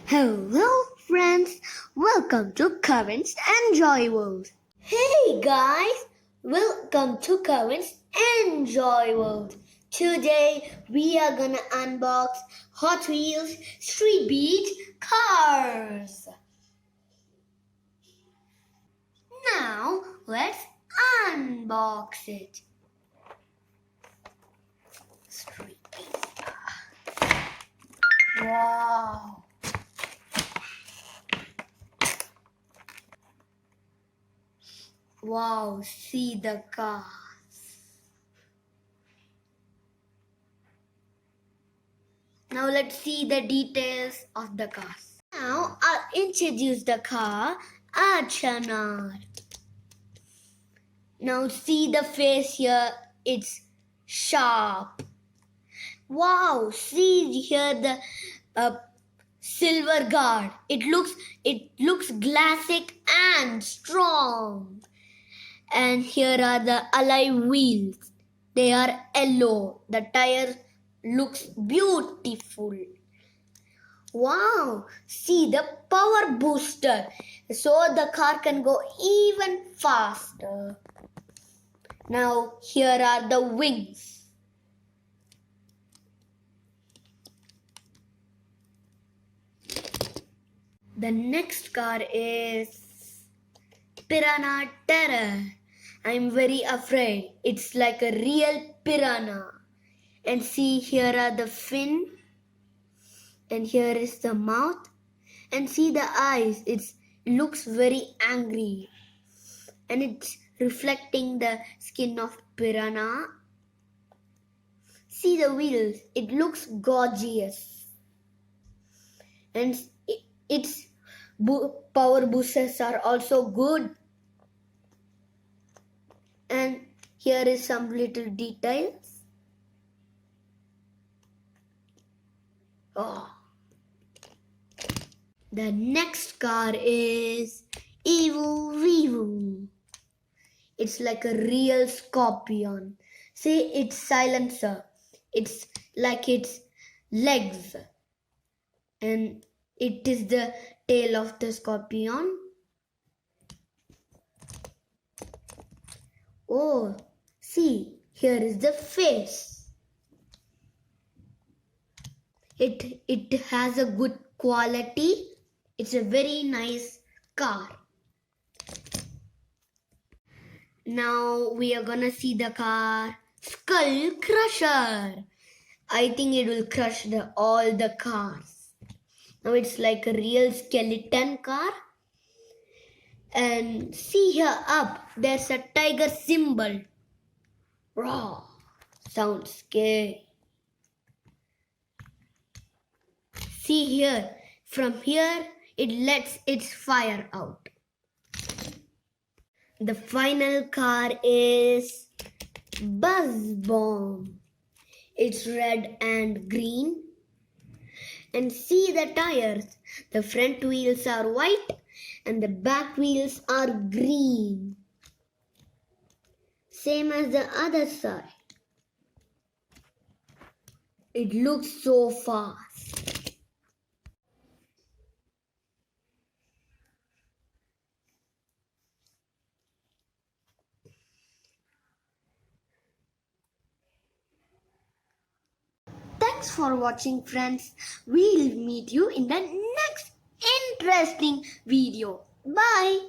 Hello friends, welcome to Currents and Joy World. Hey guys, welcome to Currents and Joy World. Today we are gonna unbox Hot Wheels Streetbeasts Cars. Now let's unbox it. Streetbeasts. Wow. Wow, see the cars. Now let's see the details of the cars. Now I'll introduce the car, Archana. Now see the face here, it's sharp. Wow, see here the silver guard. It looks classic and strong. And here are the alloy wheels. They are yellow. The tire looks beautiful. Wow, see the power booster. So the car can go even faster. Now here are the wings. The next car is Piranha Terror. I'm very afraid. It's like a real piranha. And see, here are the fin. And here is the mouth. And see the eyes. It looks very angry. And it's reflecting the skin of piranha. See the wheels. It looks gorgeous. And its power boosters are also good. And here is some little details. Oh. The next car is Evo Vivo. It's like a real scorpion. See its silencer. It's like its legs. And it is the tail of the scorpion. Oh, see, here is the face. It has a good quality. It's a very nice car. Now we are gonna see the car Skull Crusher. I think it will crush all the cars. Now it's like a real skeleton car. And see here up, there's a tiger symbol. Raw, sounds scary. See here, from here it lets its fire out. The final car is Buzz Bomb. It's red and green. And see the tires. The front wheels are white and the back wheels are green. Same as the other side. It looks so fast. Thanks for watching, friends. We'll meet you in the next interesting video. Bye.